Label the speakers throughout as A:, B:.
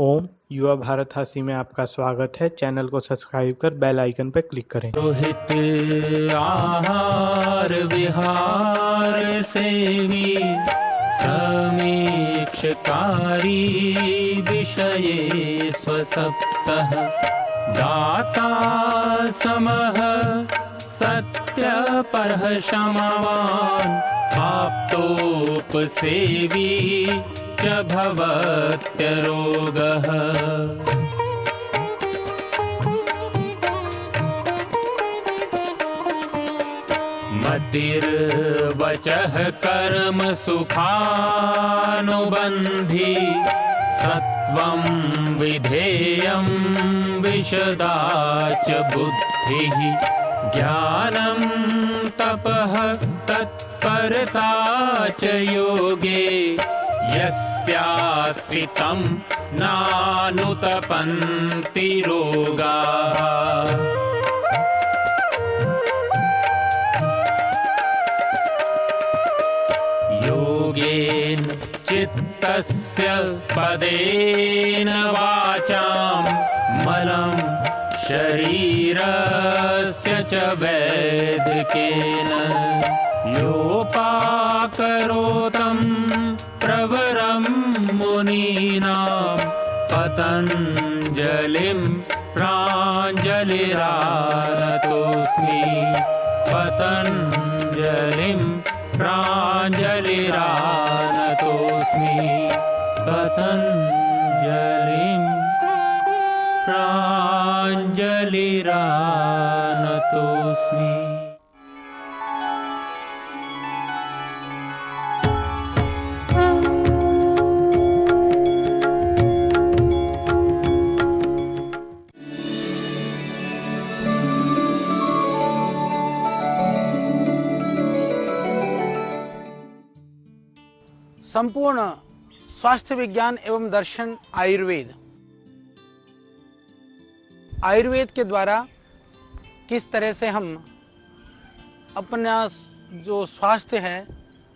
A: ओम युवा भारत हासी में आपका स्वागत है। चैनल को सब्सक्राइब कर बेल आइकन पर क्लिक करें।
B: रोहित आहार विहार सेवी समीक्षकारी विषये स्वसप्तः दाता समः सत्यपरः क्षमावान् आप्तोपसेवी च भवत्यरोगः। मतिर्वचः कर्म सुखानुबन्धी सत्वं विधेयं विशदा च बुद्धिः ज्ञानं तपः तत्परता च योगे यस्यास्ति तं नानुतपन्ति रोगाः। योगेन चित्तस्य पदेन वाचां मलं शरीरस्य च वैदिकेन योपाकरोतं प्रवरं मुनीनां पतञ्जलिं प्राञ्जलिरानतोऽस्मि पतञ्जलिं प्राञ्जलिरानतोऽस्मि पतञ्जलिं प्राञ्जलिरानतोऽस्मि।
C: संपूर्ण स्वास्थ्य विज्ञान एवं दर्शन आयुर्वेद के द्वारा किस तरह से हम अपना जो स्वास्थ्य है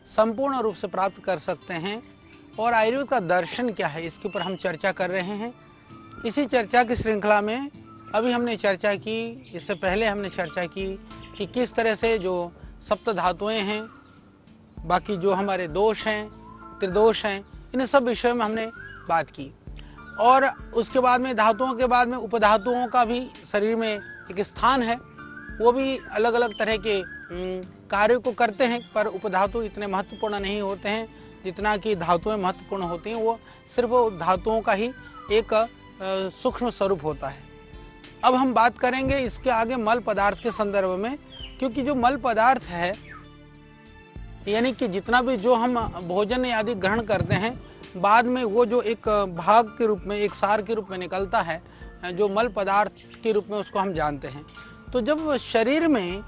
C: संपूर्ण रूप से प्राप्त कर सकते हैं और आयुर्वेद का दर्शन क्या है, इसके ऊपर हम चर्चा कर रहे हैं। इसी चर्चा की श्रृंखला में अभी हमने चर्चा की, इससे पहले हमने चर्चा की कि किस तरह से जो सप्त धातुएं हैं, बाकी जो हमारे दोष हैं, त्रिदोष हैं, इन सब विषयों में हमने बात की। और उसके बाद में धातुओं के बाद में उपधातुओं का भी शरीर में एक स्थान है, वो भी अलग अलग तरह के कार्यों को करते हैं, पर उपधातु इतने महत्वपूर्ण नहीं होते हैं जितना कि धातुएं महत्वपूर्ण होती हैं। वो सिर्फ धातुओं का ही एक सूक्ष्म स्वरूप होता है। अब हम बात करेंगे इसके आगे मल पदार्थ के संदर्भ में, क्योंकि जो मल पदार्थ है यानी कि जितना भी जो हम भोजन आदि ग्रहण करते हैं, बाद में वो जो एक भाग के रूप में, एक सार के रूप में निकलता है, जो मल पदार्थ के रूप में उसको हम जानते हैं। तो जब शरीर में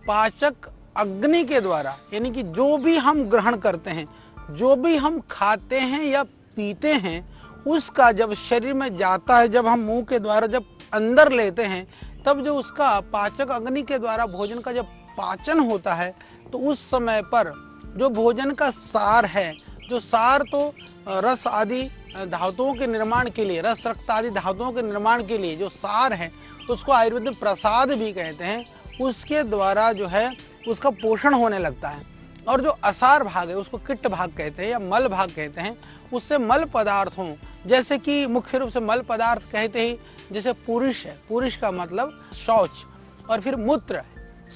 C: पाचक अग्नि के द्वारा, यानी कि जो भी हम ग्रहण करते हैं, जो भी हम खाते हैं या पीते हैं, उसका जब शरीर में जाता है, जब हम मुंह के द्वारा जब अंदर लेते हैं, तब जो उसका पाचक अग्नि के द्वारा भोजन का जब पाचन होता है, तो उस समय पर जो भोजन का सार है, जो सार तो रस आदि धातुओं के निर्माण के लिए, रस रक्त आदि धातुओं के निर्माण के लिए जो सार है, उसको आयुर्वेद में प्रसाद भी कहते हैं। उसके द्वारा जो है उसका पोषण होने लगता है। और जो असार भाग है उसको किट्ट भाग कहते हैं या मल भाग कहते हैं। उससे मल पदार्थों, जैसे कि मुख्य रूप से मल पदार्थ कहते ही जैसे पुरुष है, पुरुष का मतलब शौच, और फिर मूत्र है,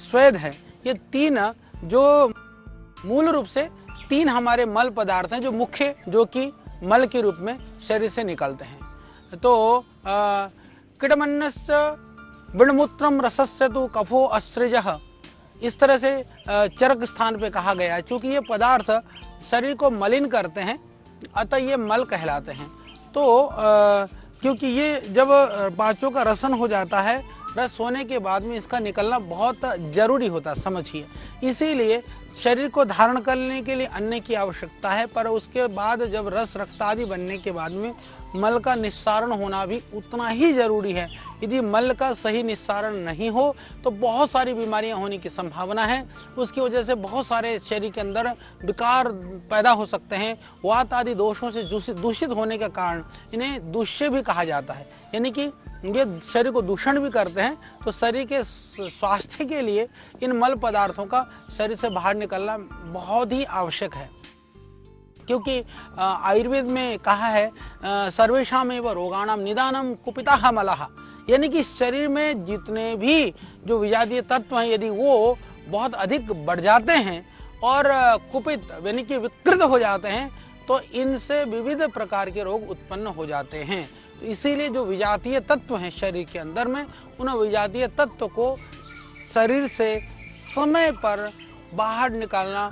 C: स्वेद है, ये तीन जो मूल रूप से तीन हमारे मल पदार्थ हैं जो मुख्य, जो कि मल के रूप में शरीर से निकलते हैं। तो कीटमन्नस्य विणमूत्रम रसस्य तु कफो असृजः, इस तरह से चरक स्थान पे कहा गया है। चूंकि ये पदार्थ शरीर को मलिन करते हैं, अतः ये मल कहलाते हैं। तो क्योंकि ये जब पाचों का रसन हो जाता है, रस होने के बाद में इसका निकलना बहुत जरूरी होता है, समझिए। इसीलिए शरीर को धारण करने के लिए अन्न की आवश्यकता है, पर उसके बाद जब रस रक्त आदि बनने के बाद में मल का निस्सारण होना भी उतना ही जरूरी है। यदि मल का सही निस्सारण नहीं हो तो बहुत सारी बीमारियां होने की संभावना है। उसकी वजह से बहुत सारे शरीर के अंदर विकार पैदा हो सकते हैं। वात आदि दोषों से दूषित होने के कारण इन्हें दूष्य भी कहा जाता है, यानी कि ये शरीर को दूषण भी करते हैं। तो शरीर के स्वास्थ्य के लिए इन मल पदार्थों का शरीर से बाहर निकलना बहुत ही आवश्यक है, क्योंकि आयुर्वेद में कहा है सर्वेषाम एव रोगाणाम निदानम कुपिता मलः, यानी कि शरीर में जितने भी जो विजातीय तत्व हैं यदि वो बहुत अधिक बढ़ जाते हैं और कुपित यानी कि विकृत हो जाते हैं तो इनसे विविध प्रकार के रोग उत्पन्न हो जाते हैं। तो इसीलिए जो विजातीय तत्व हैं शरीर के अंदर में, उन विजातीय तत्व को शरीर से समय पर बाहर निकालना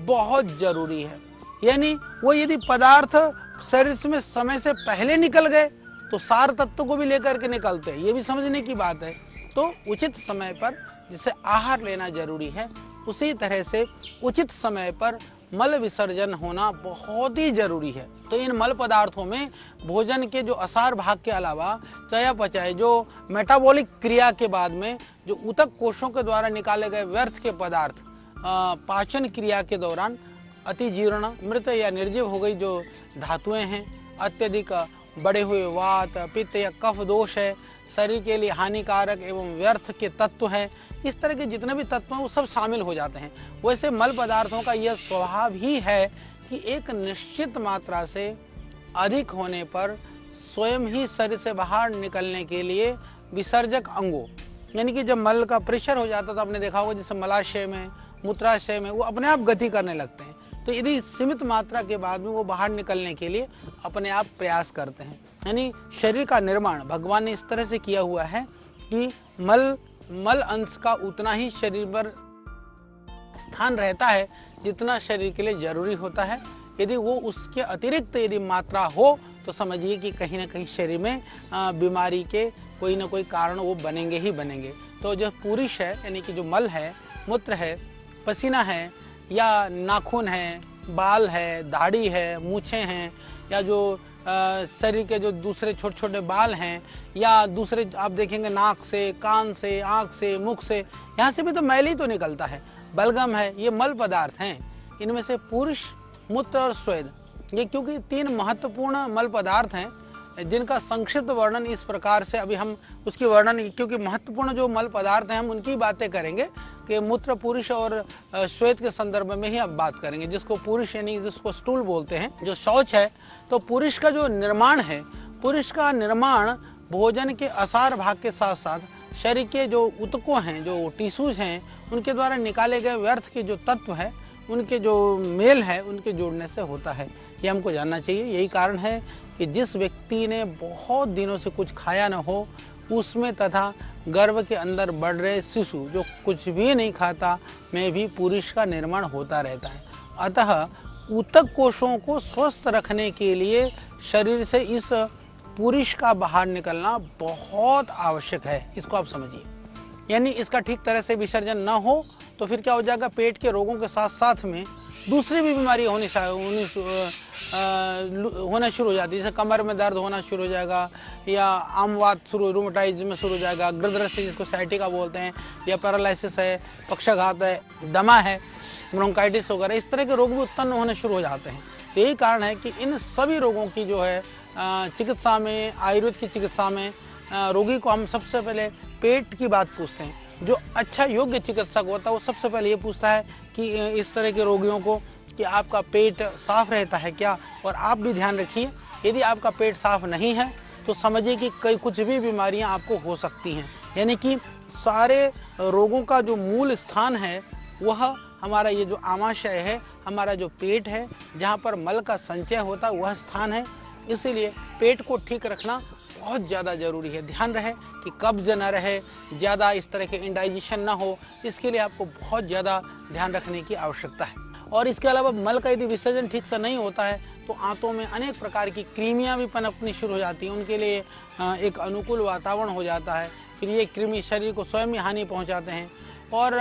C: बहुत जरूरी है। यानी वो यदि पदार्थ शरीर में समय से पहले निकल गए तो सार तत्व को भी लेकर के निकलते हैं, ये भी समझने की बात है। तो उचित समय पर जिसे आहार लेना जरूरी है, उसी तरह से उचित समय पर मल विसर्जन होना बहुत ही जरूरी है। तो इन मल पदार्थों में भोजन के जो असार भाग के अलावा चयापचय, जो मेटाबॉलिक क्रिया के बाद में जो ऊतक कोशों के द्वारा निकाले गए व्यर्थ के पदार्थ पाचन क्रिया के दौरान अतिजीर्ण, मृत या निर्जीव हो गई जो धातुएं हैं, अत्यधिक बढ़े हुए वात, पित्त या कफ दोष है, शरीर के लिए हानिकारक एवं व्यर्थ के तत्व हैं, इस तरह के जितने भी तत्व हैं वो सब शामिल हो जाते हैं। वैसे मल पदार्थों का यह स्वभाव ही है कि एक निश्चित मात्रा से अधिक होने पर स्वयं ही शरीर से बाहर निकलने के लिए विसर्जक अंगों, यानी कि जब मल का प्रेशर हो जाता है तो आपने देखा होगा जैसे मलाशय में, मूत्राशय में वो अपने आप गति करने लगते हैं। तो यदि सीमित मात्रा के बाद में वो बाहर निकलने के लिए अपने आप प्रयास करते हैं। यानी शरीर का निर्माण भगवान ने इस तरह से किया हुआ है कि मल अंश का उतना ही शरीर पर स्थान रहता है जितना शरीर के लिए जरूरी होता है। यदि वो उसके अतिरिक्त यदि मात्रा हो तो समझिए कि कहीं ना कहीं शरीर में बीमारी के कोई ना कोई कारण वो बनेंगे ही बनेंगे। तो जो पुरुष है, यानी कि जो मल है, मूत्र है, पसीना है या नाखून है, बाल है, दाढ़ी है, मूछें हैं, या जो शरीर के जो दूसरे छोटे छोटे बाल हैं, या दूसरे आप देखेंगे नाक से, कान से, आँख से, मुख से, यहाँ से भी तो मैल ही तो निकलता है, बलगम है, ये मल पदार्थ हैं। इनमें से पुरुष, मूत्र और स्वेद, ये क्योंकि 3 महत्वपूर्ण मल पदार्थ हैं जिनका संक्षिप्त वर्णन इस प्रकार से अभी हम उसकी वर्णन, क्योंकि महत्वपूर्ण जो मल पदार्थ हैं हम उनकी बातें करेंगे कि मूत्र, पुरुष और श्वेत के संदर्भ में ही अब बात करेंगे। जिसको पुरुष यानी जिसको स्टूल बोलते हैं, जो शौच है, तो पुरुष का जो निर्माण है, पुरुष का निर्माण भोजन के असार भाग के साथ साथ शरीर के जो ऊतकों हैं, जो टिश्यूज हैं, उनके द्वारा निकाले गए व्यर्थ के जो तत्व है, उनके जो मेल है, उनके जोड़ने से होता है। ये हमको जानना चाहिए। यही कारण है कि जिस व्यक्ति ने बहुत दिनों से कुछ खाया न हो, उसमें तथा गर्भ के अंदर बढ़ रहे शिशु जो कुछ भी नहीं खाता में भी पुरुष का निर्माण होता रहता है। अतः ऊतक कोशों को स्वस्थ रखने के लिए शरीर से इस पुरुष का बाहर निकलना बहुत आवश्यक है, इसको आप समझिए। यानी इसका ठीक तरह से विसर्जन न हो तो फिर क्या हो जाएगा, पेट के रोगों के साथ साथ में दूसरी भी बीमारी होना शुरू हो जाती है। जैसे कमर में दर्द होना शुरू हो जाएगा, या आमवात शुरू, रूमेटाइज्म शुरू हो जाएगा, गृध्रस्य जिसको साइटिका बोलते हैं, या पैरालिसिस है, पक्षाघात है, दमा है, ब्रोंकाइटिस वगैरह, इस तरह के रोग भी उत्पन्न होने शुरू हो जाते हैं। तो यही कारण है कि इन सभी रोगों की जो है चिकित्सा में, आयुर्वेद की चिकित्सा में रोगी को हम सबसे पहले पेट की बात पूछते हैं। जो अच्छा योग्य चिकित्सक होता है वो सबसे पहले ये पूछता है कि इस तरह के रोगियों को कि आपका पेट साफ रहता है क्या। और आप भी ध्यान रखिए, यदि आपका पेट साफ नहीं है तो समझिए कि कई कुछ भी बीमारियां आपको हो सकती हैं। यानी कि सारे रोगों का जो मूल स्थान है वह हमारा ये जो आमाशय है, हमारा जो पेट है, जहाँ पर मल का संचय होता है वह स्थान है। इसीलिए पेट को ठीक रखना बहुत ज़्यादा ज़रूरी है। ध्यान रहे कि कब्ज न रहे, ज़्यादा इस तरह के इंडाइजेशन ना हो, इसके लिए आपको बहुत ज़्यादा ध्यान रखने की आवश्यकता है। और इसके अलावा मल का यदि विसर्जन ठीक से नहीं होता है तो आंतों में अनेक प्रकार की कृमियाँ भी पनपनी शुरू हो जाती हैं। उनके लिए एक अनुकूल वातावरण हो जाता है, फिर ये कृमि शरीर को स्वयं ही हानि पहुँचाते हैं। और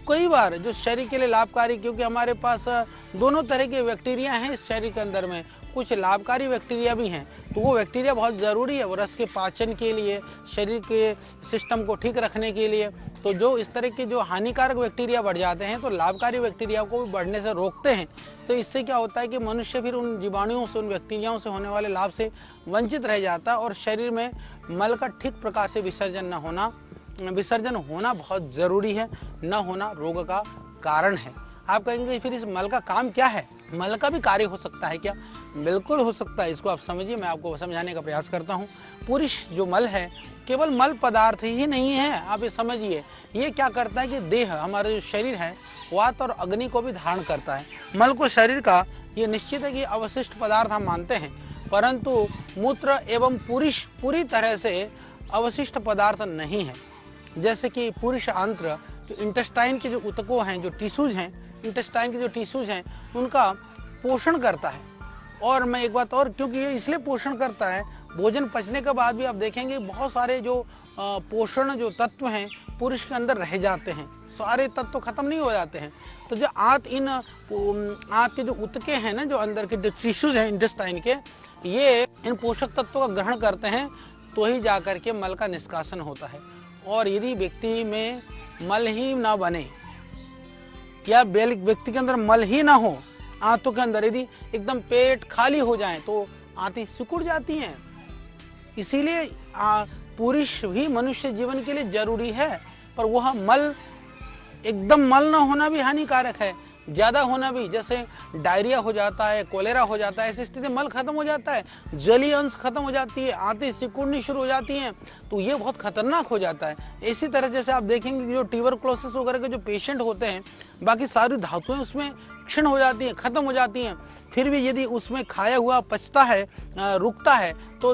C: कई बार जो शरीर के लिए लाभकारी, क्योंकि हमारे पास दोनों तरह के बैक्टीरिया हैं इस शरीर के अंदर में, कुछ लाभकारी बैक्टीरिया भी हैं। तो वो बैक्टीरिया बहुत ज़रूरी है, वो रस के पाचन के लिए, शरीर के सिस्टम को ठीक रखने के लिए। तो जो इस तरह के जो हानिकारक बैक्टीरिया बढ़ जाते हैं तो लाभकारी बैक्टीरिया को भी बढ़ने से रोकते हैं। तो इससे क्या होता है कि मनुष्य फिर उन जीवाणुओं से, उन बैक्टीरियाओं से होने वाले लाभ से वंचित रह जाता है और शरीर में मल का ठीक प्रकार से विसर्जन होना बहुत ज़रूरी है। न होना रोग का कारण है। आप कहेंगे फिर इस मल का काम क्या है? मल का भी कार्य हो सकता है क्या? बिल्कुल हो सकता है। इसको आप समझिए, मैं आपको समझाने का प्रयास करता हूँ। पुरुष जो मल है केवल मल पदार्थ ही नहीं है, आप ये समझिए। ये क्या करता है कि देह, हमारा जो शरीर है, वात और अग्नि को भी धारण करता है। मल को शरीर का ये निश्चित है कि अवशिष्ट पदार्थ हम मानते हैं, परंतु मूत्र एवं पुरुष पूरी तरह से अवशिष्ट पदार्थ नहीं है। जैसे कि पुरुष आंत्र, जो इंटेस्टाइन के जो ऊतकों हैं, जो टिश्यूज हैं, इंटेस्टाइन के जो टिश्यूज हैं, उनका पोषण करता है। और मैं एक बात और, क्योंकि ये इसलिए पोषण करता है, भोजन पचने के बाद भी आप देखेंगे बहुत सारे जो पोषण जो तत्व हैं पुरुष के अंदर रह जाते हैं, सारे तत्व खत्म नहीं हो जाते हैं। तो जो आंत के जो ऊतके हैं ना, जो अंदर के जो टिश्यूज हैं इंटेस्टाइन के, ये इन पोषक तत्वों का ग्रहण करते हैं, तो ही जाकर के मल का निष्कासन होता है। और यदि व्यक्ति में मल ही ना बने या व्यक्ति के अंदर मल ही ना हो, आंतों के अंदर यदि एकदम पेट खाली हो जाए तो आंतें सिकुड़ जाती हैं। इसीलिए पुरुष भी मनुष्य जीवन के लिए जरूरी है, पर वह मल एकदम मल ना होना भी हानिकारक है, ज़्यादा होना भी। जैसे डायरिया हो जाता है, कोलेरा हो जाता है, ऐसी स्थिति मल खत्म हो जाता है, जलीय अंश खत्म हो जाती है, आंतें सिकुड़नी शुरू हो जाती हैं, तो ये बहुत खतरनाक हो जाता है। इसी तरह जैसे आप देखेंगे कि जो ट्यूबरक्लोसिस वगैरह के जो पेशेंट होते हैं, बाकी सारी धातुएं उसमें क्षीण हो जाती हैं, खत्म हो जाती हैं, फिर भी यदि उसमें खाया हुआ पचता है, रुकता है, तो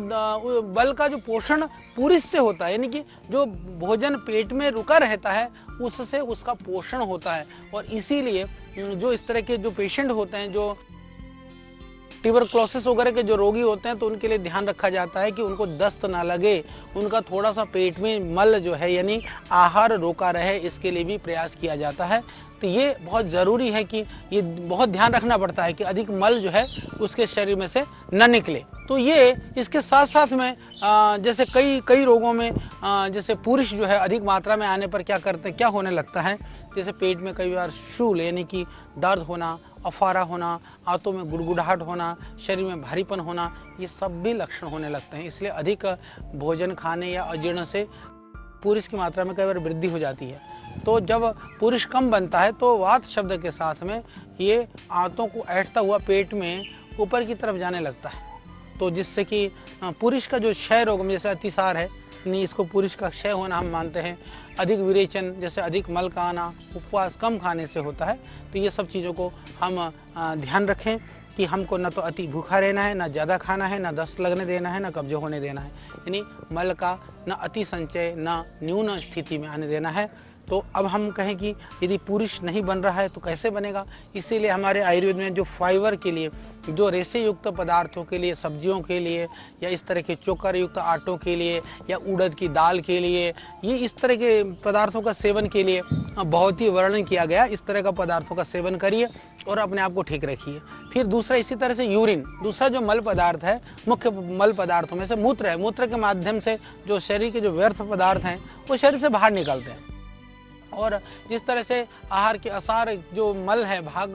C: बल का जो पोषण पुरुष से होता है, यानी कि जो भोजन पेट में रुका रहता है उससे उसका पोषण होता है। और इसीलिए जो इस तरह के जो पेशेंट होते हैं, जो ट्यूबरक्लोसिस वगैरह के जो रोगी होते हैं, तो उनके लिए ध्यान रखा जाता है कि उनको दस्त ना लगे, उनका थोड़ा सा पेट में मल जो है यानी आहार रोका रहे, इसके लिए भी प्रयास किया जाता है। तो ये बहुत ज़रूरी है कि ये बहुत ध्यान रखना पड़ता है कि अधिक मल जो है उसके शरीर में से न निकले। तो ये इसके साथ साथ में जैसे कई रोगों में जैसे पुरुष जो है अधिक मात्रा में आने पर क्या करते हैं, क्या होने लगता है, जैसे पेट में कई बार शूल यानी कि दर्द होना, अफारा होना, आंतों में गुड़गुड़ाहट होना, शरीर में भारीपन होना, ये सब भी लक्षण होने लगते हैं। इसलिए अधिक भोजन खाने या अजीर्ण से पुरुष की मात्रा में कई बार वृद्धि हो जाती है। तो जब पुरुष कम बनता है तो वात शब्द के साथ में ये आंतों को ऐंठता हुआ पेट में ऊपर की तरफ जाने लगता है, तो जिससे कि पुरुष का जो क्षय रोग जैसे अतिसार है, नहीं इसको पुरुष का क्षय होना हम मानते हैं। अधिक विरेचन जैसे अधिक मल का आना उपवास कम खाने से होता है। तो ये सब चीज़ों को हम ध्यान रखें कि हमको न तो अति भूखा रहना है, न ज़्यादा खाना है, न दस्त लगने देना है, न कब्जे होने देना है, यानी मल का न अति संचय न न्यून स्थिति में आने देना है। तो अब हम कहें कि यदि पुरुष नहीं बन रहा है तो कैसे बनेगा? इसीलिए हमारे आयुर्वेद में जो फाइबर के लिए, जो रेशे युक्त पदार्थों के लिए, सब्जियों के लिए या इस तरह के चोकर युक्त आटों के लिए या उड़द की दाल के लिए, ये इस तरह के पदार्थों का सेवन के लिए बहुत ही वर्णन किया गया। इस तरह का पदार्थों का सेवन करिए और अपने आप को ठीक रखिए। फिर दूसरा इसी तरह से यूरिन, दूसरा जो मल पदार्थ है, मुख्य मल पदार्थों में से मूत्र है। मूत्र के माध्यम से जो शरीर के जो व्यर्थ पदार्थ हैं वो शरीर से बाहर निकलते हैं। और जिस तरह से आहार के असार जो मल है भाग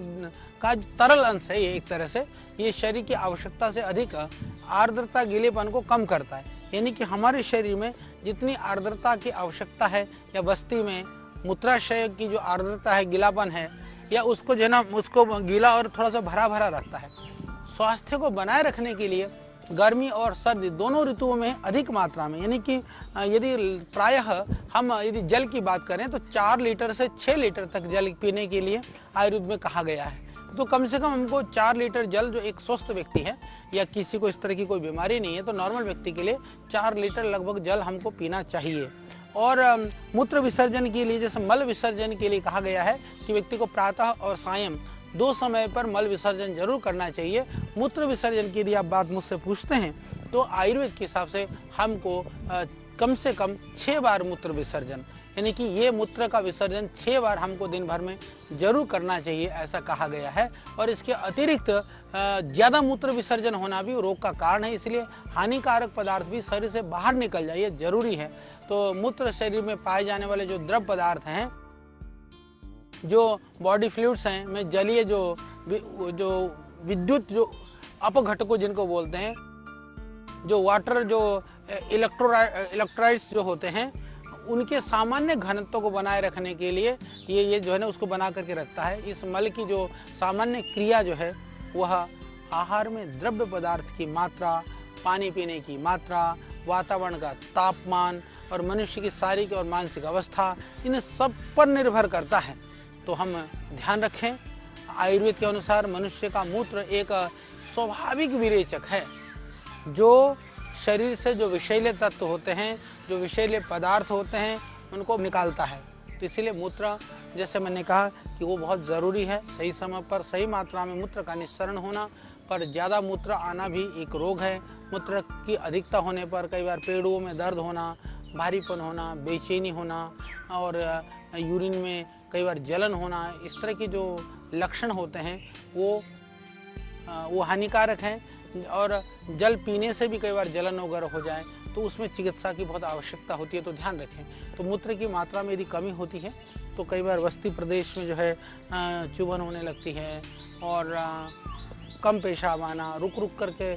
C: का तरल अंश है, ये एक तरह से ये शरीर की आवश्यकता से अधिक आर्द्रता गीलेपन को कम करता है। यानी कि हमारे शरीर में जितनी आर्द्रता की आवश्यकता है या बस्ती में मूत्राशय की जो आर्द्रता है, गीलापन है, या उसको जो है ना उसको गीला और थोड़ा सा भरा भरा रखता है। स्वास्थ्य को बनाए रखने के लिए गर्मी और सर्दी दोनों ऋतुओं में अधिक मात्रा में, यानी कि यदि प्रायः हम यदि जल की बात करें तो 4 लीटर से 6 लीटर तक जल पीने के लिए आयुर्वेद में कहा गया है। तो कम से कम हमको 4 लीटर जल, जो एक स्वस्थ व्यक्ति है या किसी को इस तरह की कोई बीमारी नहीं है, तो नॉर्मल व्यक्ति के लिए 4 लीटर लगभग जल हमको पीना चाहिए। और मूत्र विसर्जन के लिए, जैसे मल विसर्जन के लिए कहा गया है कि व्यक्ति को प्रातः और सायं 2 समय पर मल विसर्जन जरूर करना चाहिए। मूत्र विसर्जन की यदि आप बात मुझसे पूछते हैं तो आयुर्वेद के हिसाब से हमको कम से कम 6 बार मूत्र विसर्जन, यानी कि ये मूत्र का विसर्जन 6 बार हमको दिन भर में जरूर करना चाहिए, ऐसा कहा गया है। और इसके अतिरिक्त ज़्यादा मूत्र विसर्जन होना भी रोग का कारण है, इसलिए हानिकारक पदार्थ भी शरीर से बाहर निकल जाए, ये जरूरी है। तो मूत्र शरीर में पाए जाने वाले जो द्रव पदार्थ हैं, जो बॉडी फ्लूइड्स हैं, में जलीय जो विद्युत जो अपघटकों जिनको बोलते हैं, जो वाटर जो इलेक्ट्रोलाइट्स जो होते हैं, उनके सामान्य घनत्व को बनाए रखने के लिए ये जो है ना उसको बना करके रखता है। इस मल की जो सामान्य क्रिया जो है वह आहार में द्रव्य पदार्थ की मात्रा, पानी पीने की मात्रा, वातावरण का तापमान और मनुष्य की शारीरिक और मानसिक अवस्था, इन सब पर निर्भर करता है। तो हम ध्यान रखें, आयुर्वेद के अनुसार मनुष्य का मूत्र एक स्वाभाविक विरेचक है, जो शरीर से जो विषैले तत्व होते हैं, जो विषैले पदार्थ होते हैं, उनको निकालता है। तो इसीलिए मूत्र, जैसे मैंने कहा कि वो बहुत ज़रूरी है। सही समय पर सही मात्रा में मूत्र का निस्सरण होना, पर ज़्यादा मूत्र आना भी एक रोग है। मूत्र की अधिकता होने पर कई बार पेड़ों में दर्द होना, भारीपन होना, बेचैनी होना और यूरिन में कई बार जलन होना, इस तरह के जो लक्षण होते हैं वो हानिकारक हैं। और जल पीने से भी कई बार जलन वगैरह हो जाए तो उसमें चिकित्सा की बहुत आवश्यकता होती है, तो ध्यान रखें। तो मूत्र की मात्रा में यदि कमी होती है तो कई बार बस्ती प्रदेश में जो है चुभन होने लगती है और कम पेशाब आना, रुक रुक करके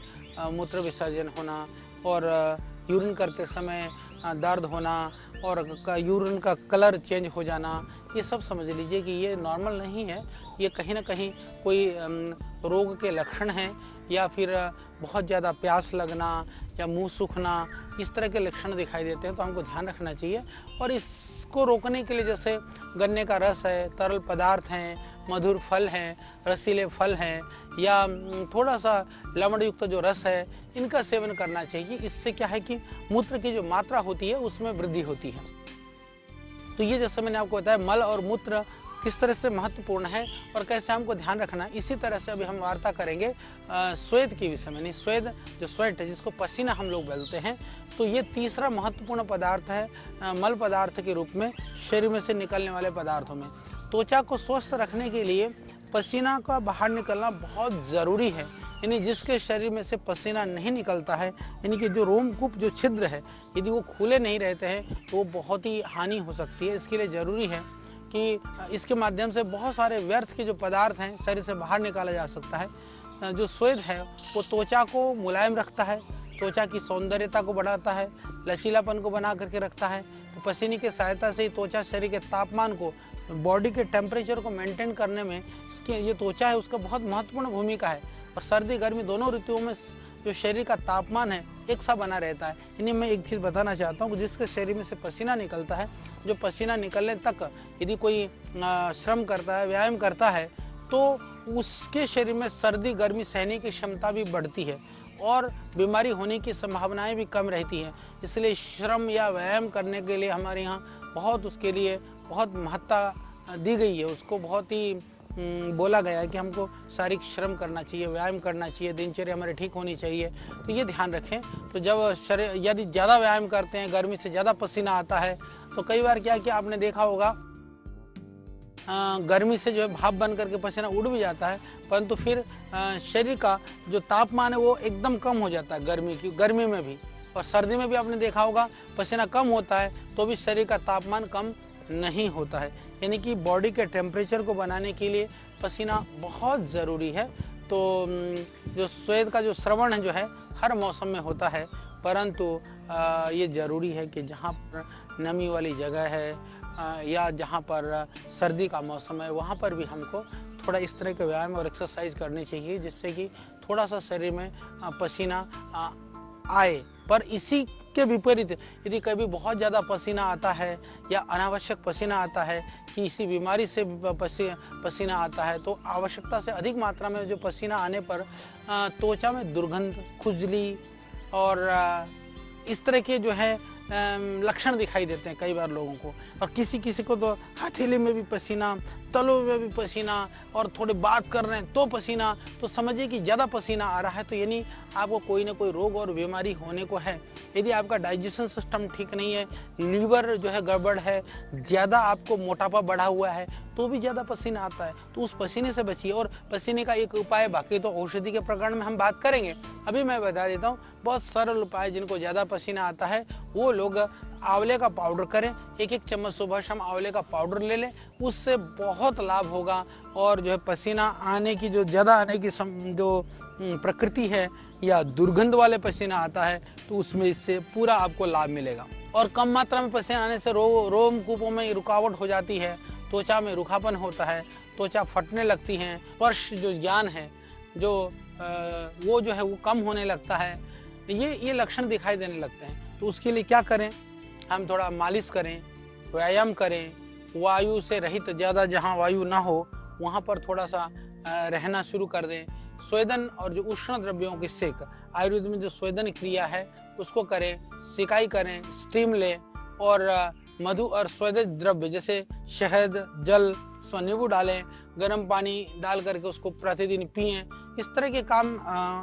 C: मूत्र विसर्जन होना और यूरिन करते समय दर्द होना और यूरिन का कलर चेंज हो जाना, ये सब समझ लीजिए कि ये नॉर्मल नहीं है, ये कहीं ना कहीं कोई रोग के लक्षण हैं, या फिर बहुत ज़्यादा प्यास लगना या मुंह सूखना, इस तरह के लक्षण दिखाई देते हैं। तो हमको ध्यान रखना चाहिए। और इसको रोकने के लिए जैसे गन्ने का रस है, तरल पदार्थ हैं, मधुर फल हैं, रसीले फल हैं, या थोड़ा सा लवण युक्त जो रस है, इनका सेवन करना चाहिए। इससे क्या है कि मूत्र की जो मात्रा होती है उसमें वृद्धि होती है। तो ये जैसे मैंने आपको बताया मल और मूत्र किस तरह से महत्वपूर्ण है और कैसे हमको ध्यान रखना है। इसी तरह से अभी हम वार्ता करेंगे स्वेद के विषय में। नहीं, स्वेद जो स्वेट है, जिसको पसीना हम लोग बोलते हैं, तो ये तीसरा महत्वपूर्ण पदार्थ है मल पदार्थ के रूप में शरीर में से निकलने वाले पदार्थों में। त्वचा को स्वस्थ रखने के लिए पसीना का बाहर निकलना बहुत ज़रूरी है। यानी जिसके शरीर में से पसीना नहीं निकलता है, यानी कि जो रोमकूप जो छिद्र है, यदि वो खुले नहीं रहते हैं तो वो बहुत ही हानि हो सकती है। इसके लिए ज़रूरी है कि इसके माध्यम से बहुत सारे व्यर्थ के जो पदार्थ हैं शरीर से बाहर निकाला जा सकता है। जो स्वेद है वो त्वचा को मुलायम रखता है, त्वचा की सौंदर्यता को बढ़ाता है, लचीलापन को बना करके रखता है। तो पसीने की सहायता से ही त्वचा शरीर के तापमान को, बॉडी के टेम्परेचर को मेंटेन करने में इसकी ये त्वचा है उसका बहुत महत्वपूर्ण भूमिका है। और सर्दी गर्मी दोनों ऋतुओं में जो शरीर का तापमान है एक सा बना रहता है। यानी मैं एक चीज़ बताना चाहता हूँ कि जिसके शरीर में से पसीना निकलता है, जो पसीना निकलने तक यदि कोई श्रम करता है, व्यायाम करता है, तो उसके शरीर में सर्दी गर्मी सहने की क्षमता भी बढ़ती है और बीमारी होने की संभावनाएं भी कम रहती हैं। इसलिए श्रम या व्यायाम करने के लिए हमारे यहाँ बहुत उसके लिए बहुत महत्ता दी गई है। उसको बहुत ही बोला गया है कि हमको शारीरिक श्रम करना चाहिए, व्यायाम करना चाहिए, दिनचर्या हमारी ठीक होनी चाहिए। तो ये ध्यान रखें। तो जब शरीर यदि ज़्यादा व्यायाम करते हैं, गर्मी से ज़्यादा पसीना आता है, तो कई बार क्या कि आपने देखा होगा गर्मी से जो है भाप बन करके पसीना उड़ भी जाता है, परंतु फिर शरीर का जो तापमान है वो एकदम कम हो जाता है गर्मी में भी। और सर्दी में भी आपने देखा होगा पसीना कम होता है तो भी शरीर का तापमान कम नहीं होता है। यानी कि बॉडी के टेम्परेचर को बनाने के लिए पसीना बहुत ज़रूरी है। तो जो स्वेद का जो श्रवण है जो है हर मौसम में होता है, परंतु ये ज़रूरी है कि जहाँ पर नमी वाली जगह है या जहाँ पर सर्दी का मौसम है वहाँ पर भी हमको थोड़ा इस तरह के व्यायाम और एक्सरसाइज करनी चाहिए, जिससे कि थोड़ा सा शरीर में पसीना आए। पर इसी के विपरीत यदि कभी बहुत ज़्यादा पसीना आता है या अनावश्यक पसीना आता है, किसी बीमारी से पसीना आता है, तो आवश्यकता से अधिक मात्रा में जो पसीना आने पर त्वचा में दुर्गंध, खुजली और इस तरह के जो है लक्षण दिखाई देते हैं कई बार लोगों को, और किसी किसी को तो हथेली में भी पसीना, तलों में भी पसीना, और थोड़े बात कर रहे हैं तो पसीना, तो समझिए कि ज़्यादा पसीना आ रहा है तो यानी आपको कोई ना कोई रोग और बीमारी होने को है। यदि आपका डाइजेशन सिस्टम ठीक नहीं है, लीवर जो है गड़बड़ है, ज़्यादा आपको मोटापा बढ़ा हुआ है, तो भी ज़्यादा पसीना आता है, तो उस पसीने से बचिए। और पसीने का एक उपाय, बाकी तो औषधि के प्रकरण में हम बात करेंगे, अभी मैं बता देता हूँ बहुत सरल उपाय। जिनको ज़्यादा पसीना आता है वो लोग आंवले का पाउडर करें, 1-1 चम्मच सुबह शाम आंवले का पाउडर ले लें, उससे बहुत लाभ होगा। और जो है पसीना आने की, जो ज़्यादा आने की जो प्रकृति है या दुर्गंध वाले पसीना आता है, तो उसमें इससे पूरा आपको लाभ मिलेगा। और कम मात्रा में पसीना आने से रोमकूपों में रुकावट हो जाती है, त्वचा में रूखापन होता है, त्वचा फटने लगती हैं, स्पर्श जो ज्ञान है जो वो जो है वो कम होने लगता है, ये लक्षण दिखाई देने लगते हैं। तो उसके लिए क्या करें, हम थोड़ा मालिश करें, व्यायाम करें, वायु से रहित, ज़्यादा जहाँ वायु ना हो वहाँ पर थोड़ा सा रहना शुरू कर दें। स्वेदन और जो उष्ण द्रव्यों की सेक, आयुर्वेद में जो स्वेदन क्रिया है उसको करें, सिकाई करें, स्टीम लें, और मधु और स्वेदित द्रव्य जैसे शहद, जल, नींबू डालें, गर्म पानी डाल करके उसको प्रतिदिन पिएं। इस तरह के काम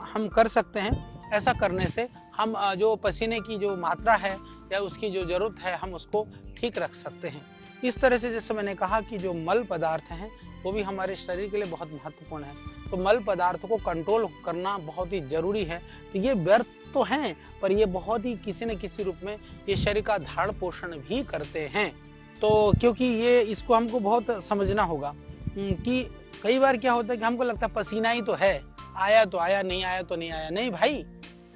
C: हम कर सकते हैं। ऐसा करने से हम जो पसीने की जो मात्रा है या उसकी जो ज़रूरत है हम उसको ठीक रख सकते हैं। इस तरह से जैसे मैंने कहा कि जो मल पदार्थ हैं वो भी हमारे शरीर के लिए बहुत महत्वपूर्ण है, तो मल पदार्थों को कंट्रोल करना बहुत ही ज़रूरी है। तो ये व्यर्थ तो हैं, पर ये बहुत ही किसी न किसी रूप में ये शरीर का धारण पोषण भी करते हैं। तो क्योंकि ये इसको हमको बहुत समझना होगा कि कई बार क्या होता है कि हमको लगता है पसीना ही तो है, आया तो आया, नहीं आया तो नहीं आया। नहीं भाई,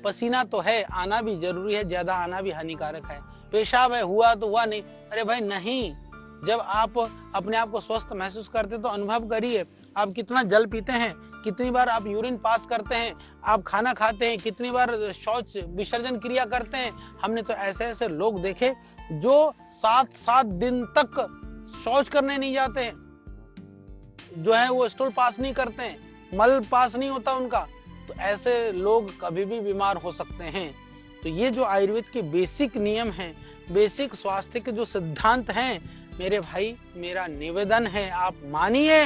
C: पसीना तो है, आना भी जरूरी है, ज़्यादा आना भी हानिकारक है। पेशाब है, हुआ तो हुआ, नहीं, अरे भाई नहीं। जब आप अपने आप को स्वस्थ महसूस करते तो अनुभव करिए, आप कितना जल पीते हैं, कितनी बार आप यूरिन पास करते हैं, आप खाना खाते हैं, कितनी बार शौच विसर्जन क्रिया करते हैं। हमने तो ऐसे ऐसे लोग देखे जो 7-7 दिन तक शौच करने नहीं जाते हैं, जो है वो स्टूल पास नहीं करते हैं, मल पास नहीं होता उनका। तो ऐसे लोग कभी भी बीमार हो सकते हैं। तो ये जो आयुर्वेद के बेसिक नियम हैं, बेसिक स्वास्थ्य के जो सिद्धांत हैं, मेरे भाई मेरा निवेदन है आप मानिए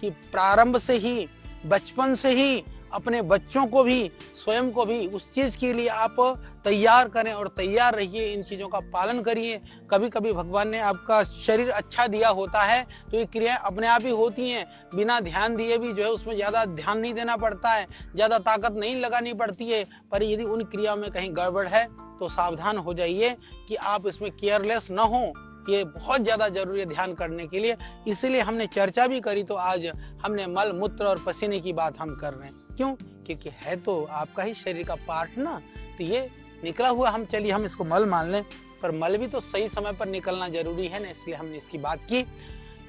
C: कि प्रारंभ से ही, बचपन से ही अपने बच्चों को भी, स्वयं को भी उस चीज के लिए आप तैयार करें और तैयार रहिए, इन चीजों का पालन करिए। कभी कभी भगवान ने आपका शरीर अच्छा दिया होता है तो ये क्रियाएं अपने आप ही होती हैं, बिना ध्यान दिए भी जो है उसमें ज़्यादा ध्यान नहीं देना पड़ता है, ज़्यादा ताकत नहीं लगानी पड़ती है। पर यदि उन क्रियाओं में कहीं गड़बड़ है तो सावधान हो जाइए कि आप इसमें केयरलेस न हो। ये बहुत ज़्यादा जरूरी है ध्यान करने के लिए। इसीलिए हमने चर्चा भी करी, तो आज हमने मल, मूत्र और पसीने की बात हम कर रहे हैं। क्यों? क्योंकि है तो आपका ही शरीर का पार्ट ना, तो ये निकला हुआ हम चलिए हम इसको मल मान लें, पर मल भी तो सही समय पर निकलना जरूरी है ना, इसलिए हमने इसकी बात की।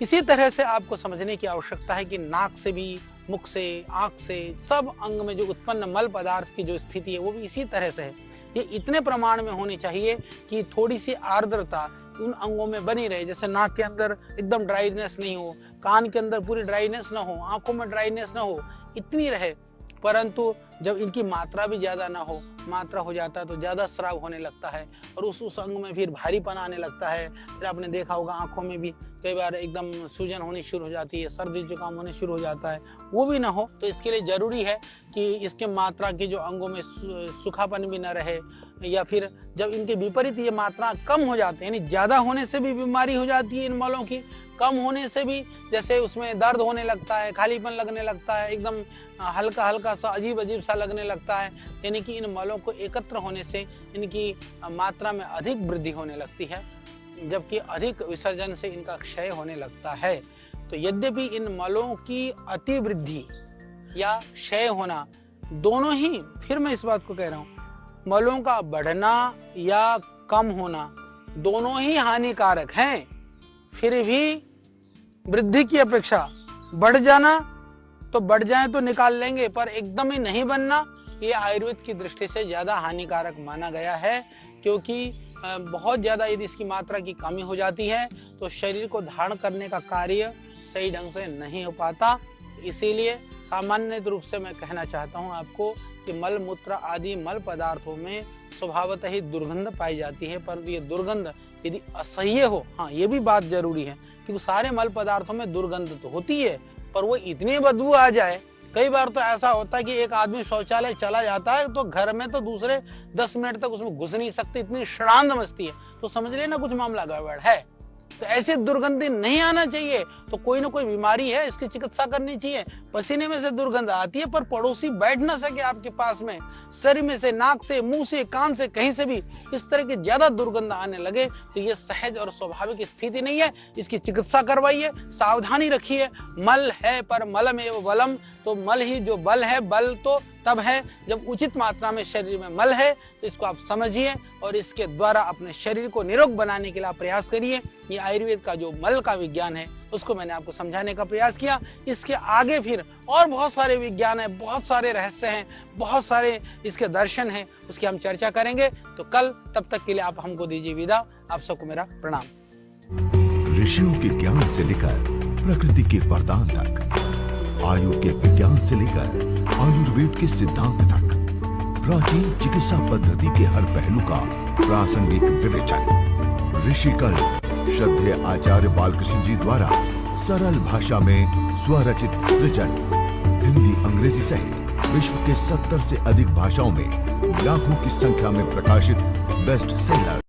C: इसी तरह से आपको समझने की आवश्यकता है कि नाक से भी, मुख से, आंख से, सब अंग में जो उत्पन्न मल पदार्थ की जो स्थिति है वो भी इसी तरह से है। ये इतने प्रमाण में होनी चाहिए कि थोड़ी सी आर्द्रता उन अंगों में बनी रहे, जैसे नाक के अंदर एकदम ड्राइनेस नहीं हो, कान के अंदर पूरी ड्राइनेस ना हो, आंखों में ड्राइनेस ना हो, इतनी रहे। परंतु जब इनकी मात्रा भी ज़्यादा ना हो, मात्रा हो जाता है तो ज़्यादा स्राव होने लगता है और उस अंग में फिर भारीपन आने लगता है। फिर आपने देखा होगा आंखों में भी कई बार एकदम सूजन होनी शुरू हो जाती है, सर्दी जुकाम होने शुरू हो जाता है, वो भी ना हो। तो इसके लिए ज़रूरी है कि इसके मात्रा के जो अंगों में सूखापन भी ना रहे, या फिर जब इनके विपरीत ये मात्रा कम हो जाते हैं, यानी ज़्यादा होने से भी बीमारी हो जाती है इन मलों की, कम होने से भी जैसे उसमें दर्द होने लगता है, खालीपन लगने लगता है, एकदम हल्का हल्का सा अजीब अजीब सा लगने लगता है। यानी कि इन मलों को एकत्र होने से इनकी मात्रा में अधिक वृद्धि होने लगती है, जबकि अधिक विसर्जन से इनका क्षय होने लगता है। तो यद्यपि इन मलों की अति वृद्धि या क्षय होना दोनों ही, फिर मैं इस बात को कह रहा हूँ, मलों का बढ़ना या कम होना दोनों ही हानिकारक हैं। फिर भी वृद्धि की अपेक्षा बढ़ जाना, तो बढ़ जाए तो निकाल लेंगे, पर एकदम ही नहीं बनना, ये आयुर्वेद की दृष्टि से ज़्यादा हानिकारक माना गया है। क्योंकि बहुत ज़्यादा यदि इसकी मात्रा की कमी हो जाती है तो शरीर को धारण करने का कार्य सही ढंग से नहीं हो पाता। इसीलिए सामान्य रूप से मैं कहना चाहता हूँ आपको कि मल मूत्र आदि मल पदार्थों में स्वभावतः ही दुर्गंध पाई जाती है, परंतु ये दुर्गंध यदि असह्य हो, हाँ ये भी बात जरूरी है, क्योंकि सारे मल पदार्थों में दुर्गंध तो होती है, पर वो इतनी बदबू आ जाए। कई बार तो ऐसा होता है कि एक आदमी शौचालय चला जाता है तो घर में तो दूसरे 10 मिनट तक उसमें घुस नहीं सकते, इतनी शरांध मचती है, तो समझ लेना कुछ मामला गड़बड़ है। तो ऐसे दुर्गंध नहीं आना चाहिए, तो कोई ना कोई बीमारी है, इसकी चिकित्सा करनी चाहिए। पसीने में से दुर्गंध आती है पर पड़ोसी बैठ ना सके आपके पास में, शरीर में से, नाक से, मुंह से, कान से, कहीं से भी इस तरह की ज्यादा दुर्गंध आने लगे तो ये सहज और स्वाभाविक स्थिति नहीं है, इसकी चिकित्सा करवाइए, सावधानी रखिए। मल है पर मलमेव बलम, तो मल ही जो बल है, बल तो तब है जब उचित मात्रा में शरीर में मल है, तो इसको आप समझिए और इसके द्वारा अपने शरीर को निरोग बनाने के लिए आप प्रयास करिए। ये आयुर्वेद का जो मल का विज्ञान है उसको मैंने आपको समझाने का प्रयास किया। इसके आगे फिर और बहुत सारे विज्ञान है, बहुत सारे रहस्य हैं, बहुत सारे इसके दर्शन हैं, उसकी हम चर्चा करेंगे। तो कल, तब तक के लिए आप हमको दीजिए विदा। आप सबको मेरा प्रणाम।
D: ऋषियों के ज्ञान से लेकर प्रकृति के वरदान तक, आयु के विज्ञान से लेकर आयुर्वेद के सिद्धांत तक, प्राचीन चिकित्सा पद्धति के हर पहलू का प्रासंगिक विवेचन। ऋषिकल श्रद्धेय आचार्य बालकृष्ण जी द्वारा सरल भाषा में स्वरचित सृजन, हिंदी, अंग्रेजी सहित विश्व के 70 से अधिक भाषाओं में लाखों की संख्या में प्रकाशित बेस्ट सेलर।